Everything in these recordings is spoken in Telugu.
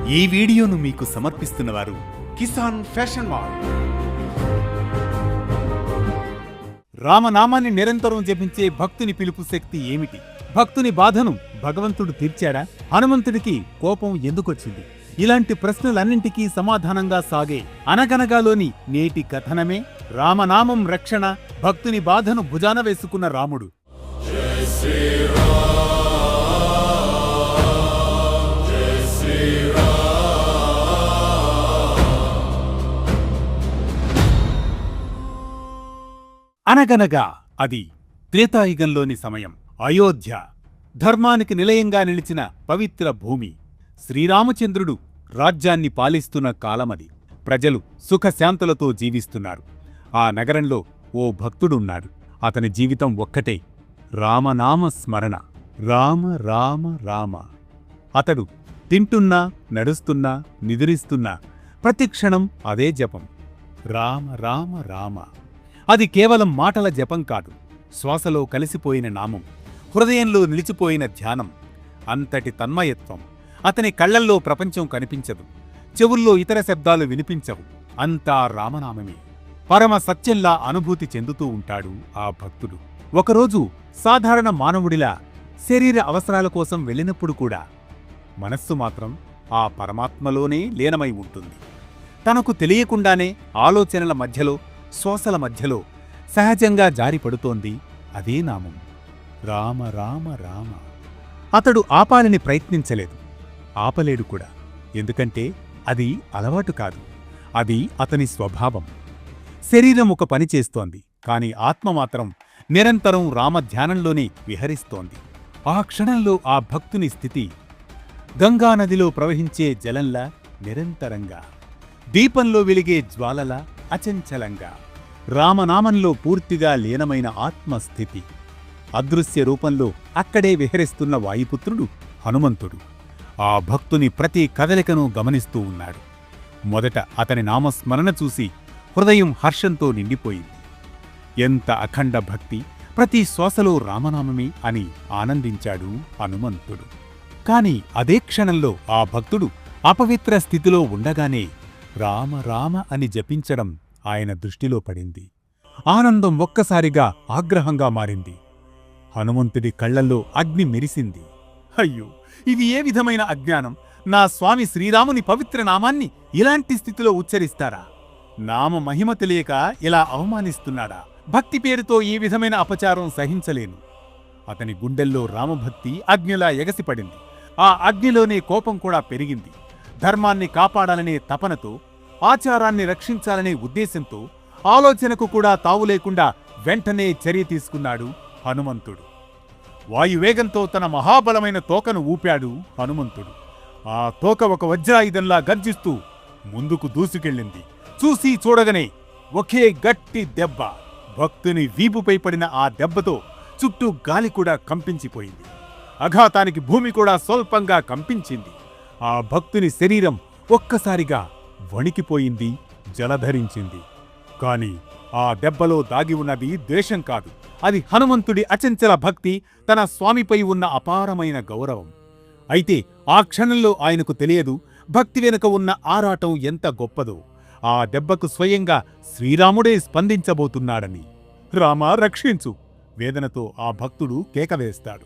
ఈ వీడియోను మీకు సమర్పిస్తున్నవారు కిసాన్ ఫ్యాషన్ మాల్. రామనామాన్ని నిరంతరం జపించే భక్తుని పిలుపు శక్తి ఏమిటి? భక్తుని బాధను భగవంతుడు తీర్చాడా? హనుమంతుడికి కోపం ఎందుకొచ్చింది? ఇలాంటి ప్రశ్నలన్నింటికీ సమాధానంగా సాగే అనగనగాలోని నేటి కథనమే రామనామం రక్షణ. భక్తుని బాధను భుజాన వేసుకున్న రాముడు. అనగనగా అది త్రేతాయుగంలోని సమయం. అయోధ్య ధర్మానికి నిలయంగా నిలిచిన పవిత్ర భూమి. శ్రీరామచంద్రుడు రాజ్యాన్ని పాలిస్తున్న కాలమది. ప్రజలు సుఖశాంతులతో జీవిస్తున్నారు. ఆ నగరంలో ఓ భక్తుడున్నాడు. అతని జీవితం ఒక్కటే, రామనామ స్మరణ. రామ రామ రామ. అతడు తింటున్నా, నడుస్తున్నా, నిద్రిస్తున్నా ప్రతి క్షణం అదే జపం, రామ రామ రామ. అది కేవలం మాటల జపం కాదు, శ్వాసలో కలిసిపోయిన నామం, హృదయంలో నిలిచిపోయిన ధ్యానం. అంతటి తన్మయత్వం. అతని కళ్లల్లో ప్రపంచం కనిపించదు, చెవుల్లో ఇతర శబ్దాలు వినిపించవు. అంతా రామనామమే. పరమ సత్యంలా అనుభూతి చెందుతూ ఉంటాడు ఆ భక్తుడు. ఒకరోజు సాధారణ మానవుడిలా శరీర అవసరాల కోసం వెళ్ళినప్పుడు కూడా మనస్సు మాత్రం ఆ పరమాత్మలోనే లీనమై ఉంటుంది. తనకు తెలియకుండానే ఆలోచనల మధ్యలో, శ్వాసల మధ్యలో సహజంగా జారిపడుతోంది అదే నామం, రామ రామ రామ. అతడు ఆపాలని ప్రయత్నించలేదు, ఆపలేడు కూడా. ఎందుకంటే అది అలవాటు కాదు, అది అతని స్వభావం. శరీరం ఒక పని చేస్తోంది, కాని ఆత్మ మాత్రం నిరంతరం రామధ్యానంలోనే విహరిస్తోంది. ఆ క్షణంలో ఆ భక్తుని స్థితి గంగానదిలో ప్రవహించే జలంలా నిరంతరంగా, దీపంలో వెలిగే జ్వాలలా అచంచలంగా, రామనామంలో పూర్తిగా లీనమైన ఆత్మస్థితి. అదృశ్య రూపంలో అక్కడే విహరిస్తున్న వాయుపుత్రుడు హనుమంతుడు ఆ భక్తుని ప్రతి కదలికను గమనిస్తూ ఉన్నాడు. మొదట అతని నామస్మరణ చూసి హృదయం హర్షంతో నిండిపోయింది. ఎంత అఖండ భక్తి! ప్రతి శ్వాసలో రామనామమే అని ఆనందించాడు హనుమంతుడు. కాని అదే క్షణంలో ఆ భక్తుడు అపవిత్ర స్థితిలో ఉండగానే రామ రామ అని జపించడం ఆయన దృష్టిలో పడింది. ఆనందం ఒక్కసారిగా ఆగ్రహంగా మారింది. హనుమంతుడి కళ్లల్లో అగ్ని మెరిసింది. అయ్యో, ఇది ఏ విధమైన అజ్ఞానం! నా స్వామి శ్రీరాముని పవిత్ర నామాన్ని ఇలాంటి స్థితిలో ఉచ్చరిస్తారా? నామ మహిమ తెలియక ఇలా అవమానిస్తున్నాడా? భక్తి పేరుతో ఈ విధమైన అపచారం సహించలేను. అతని గుండెల్లో రామభక్తి అగ్నిలా ఎగసిపడింది. ఆ అగ్నిలోనే కోపం కూడా పెరిగింది. ధర్మాన్ని కాపాడాలనే తపనతో, ఆచారాన్ని రక్షించాలనే ఉద్దేశంతో, ఆలోచనకు కూడా తావు లేకుండా వెంటనే చర్య తీసుకున్నాడు హనుమంతుడు. వాయువేగంతో తన మహాబలమైన తోకను ఊపాడు హనుమంతుడు. ఆ తోక ఒక వజ్రాయుధంలా గర్జిస్తూ ముందుకు దూసుకెళ్ళింది. చూసి చూడగనే ఒకే గట్టి దెబ్బ. భక్తుని వీపుపై పడిన ఆ దెబ్బతో చుట్టూ గాలి కూడా కంపించిపోయింది. అఘాతానికి భూమి కూడా స్వల్పంగా కంపించింది. ఆ భక్తుని శరీరం ఒక్కసారిగా వణికిపోయింది, జలధరించింది. కాని ఆ దెబ్బలో దాగి ఉన్నది ద్వేషం కాదు, అది హనుమంతుడి అచంచల భక్తి, తన స్వామిపై ఉన్న అపారమైన గౌరవం. అయితే ఆ క్షణంలో ఆయనకు తెలియదు భక్తి వెనుక ఉన్న ఆరాటం ఎంత గొప్పదో. ఆ దెబ్బకు స్వయంగా శ్రీరాముడే స్పందించబోతున్నాడని. రామా రక్షించు! వేదనతో ఆ భక్తుడు కేకవేస్తాడు.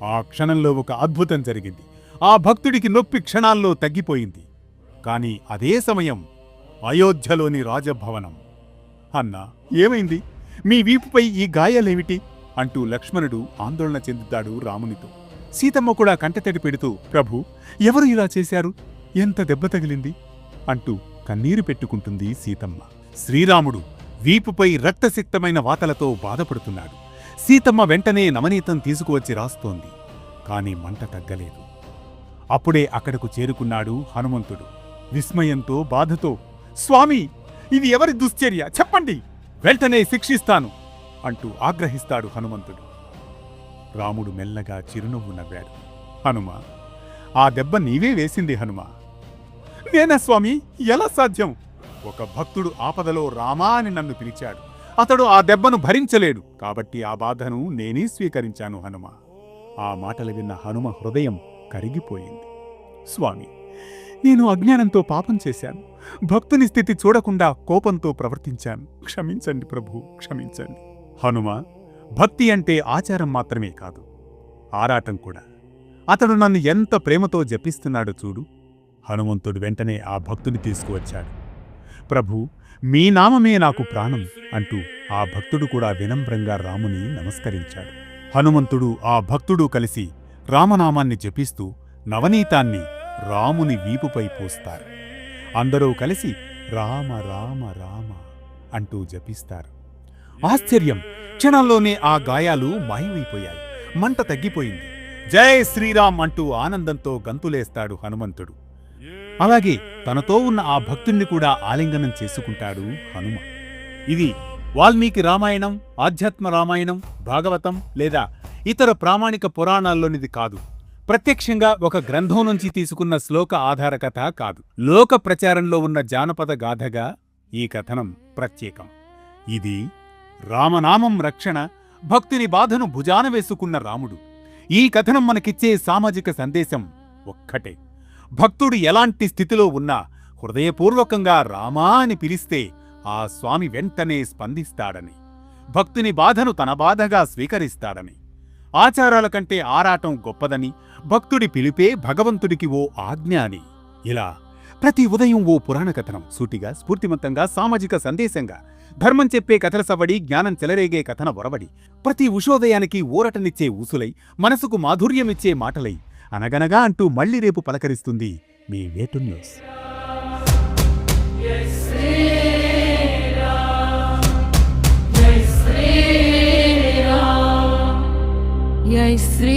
ఆ క్షణంలో ఒక అద్భుతం జరిగింది. ఆ భక్తుడికి నొప్పి క్షణాల్లో తగ్గిపోయింది. కాని అదే సమయం అయోధ్యలోని రాజభవనం. అన్నా, ఏమైంది? మీ వీపుపై ఈ గాయాలేమిటి? అంటూ లక్ష్మణుడు ఆందోళన చెందుతాడు రామునితో. సీతమ్మ కూడా కంటతడి పెడుతూ, ప్రభు, ఎవరు ఇలా చేశారు? ఎంత దెబ్బ తగిలింది? అంటూ కన్నీరు పెట్టుకుంటుంది సీతమ్మ. శ్రీరాముడు వీపుపై రక్తసిక్తమైన వాతలతో బాధపడుతున్నాడు. సీతమ్మ వెంటనే నవనీతం తీసుకువచ్చి రాస్తోంది. కాని మంట తగ్గలేదు. అప్పుడే అక్కడకు చేరుకున్నాడు హనుమంతుడు. విస్మయంతో, బాధతో, స్వామి, ఇది ఎవరి దుశ్చర్య? చెప్పండి, వెంటనే శిక్షిస్తాను అంటూ ఆగ్రహిస్తాడు హనుమంతుడు. రాముడు మెల్లగా చిరునవ్వు నవ్వాడు. హనుమా, ఆ దెబ్బ నీవే వేసింది హనుమా. నేనా స్వామి? ఎలా సాధ్యం? ఒక భక్తుడు ఆపదలో రామా అని నన్ను పిలిచాడు. అతడు ఆ దెబ్బను భరించలేడు, కాబట్టి ఆ బాధను నేనే స్వీకరించాను హనుమ. ఆ మాటలు విన్న హనుమ హృదయం కరిగిపోయింది. స్వామి, నేను అజ్ఞానంతో పాపం చేశాను. భక్తుని స్థితి చూడకుండా కోపంతో ప్రవర్తించాను. క్షమించండి ప్రభు, క్షమించండి. హనుమ, భక్తి అంటే ఆచారం మాత్రమే కాదు, ఆరాటం కూడా. అతడు నన్ను ఎంత ప్రేమతో జపిస్తున్నాడో చూడు. హనుమంతుడు వెంటనే ఆ భక్తుని తీసుకువచ్చాడు. ప్రభు, మీ నామమే నాకు ప్రాణం అంటూ ఆ భక్తుడు కూడా వినమ్రంగా రాముని నమస్కరించాడు. హనుమంతుడు ఆ భక్తుడు కలిసి రామనామాన్ని జపిస్తూ నవనీతాన్ని రాముని వీపుపై పోస్తారు. అందరూ కలిసి రామ రామ రామ అంటూ జపిస్తారు. ఆశ్చర్యం! క్షణంలోనే ఆ గాయాలు మాయమైపోయాయి. మంట తగ్గిపోయింది. జై శ్రీరామ్ అంటూ ఆనందంతో గంతులేస్తాడు హనుమంతుడు. అలాగే తనతో ఉన్న ఆ భక్తుణ్ణి కూడా ఆలింగనం చేసుకుంటాడు హనుమ. ఇది వాల్మీకి రామాయణం, ఆధ్యాత్మ రామాయణం, భాగవతం లేదా ఇతర ప్రామాణిక పురాణాల్లోనిది కాదు. ప్రత్యక్షంగా ఒక గ్రంథం నుంచి తీసుకున్న శ్లోక ఆధార కథ కాదు. లోక ప్రచారంలో ఉన్న జానపద గాథగా ఈ కథనం ప్రత్యేకం. ఇది రామనామం రక్షణ, భక్తుని బాధను భుజాన వేసుకున్న రాముడు. ఈ కథనం మనకిచ్చే సామాజిక సందేశం ఒక్కటే: భక్తుడు ఎలాంటి స్థితిలో ఉన్నా హృదయపూర్వకంగా రామా అని పిలిస్తే ఆ స్వామి వెంటనే స్పందిస్తాడని, భక్తుని బాధను తన బాధగా స్వీకరిస్తాడని, ఆచారాల కంటే ఆరాటం గొప్పదని, భక్తుడి పిలిపే భగవంతుడికి ఓ ఆజ్ఞ అని. ఇలా ప్రతి ఉదయం ఓ పురాణ కథనం, సూటిగా, స్ఫూర్తిమంతంగా, సామాజిక సందేశంగా, ధర్మం చెప్పే కథల సవడి, జ్ఞానం చెలరేగే కథన ఒరవడి, ప్రతి ఉషోదయానికి ఊరటనిచ్చే ఊసులై, మనసుకు మాధుర్యమిచ్చే మాటలై, అనగనగా అంటూ మళ్లీ రేపు పలకరిస్తుంది మీ వేటు న్యూస్. జై శ్రీ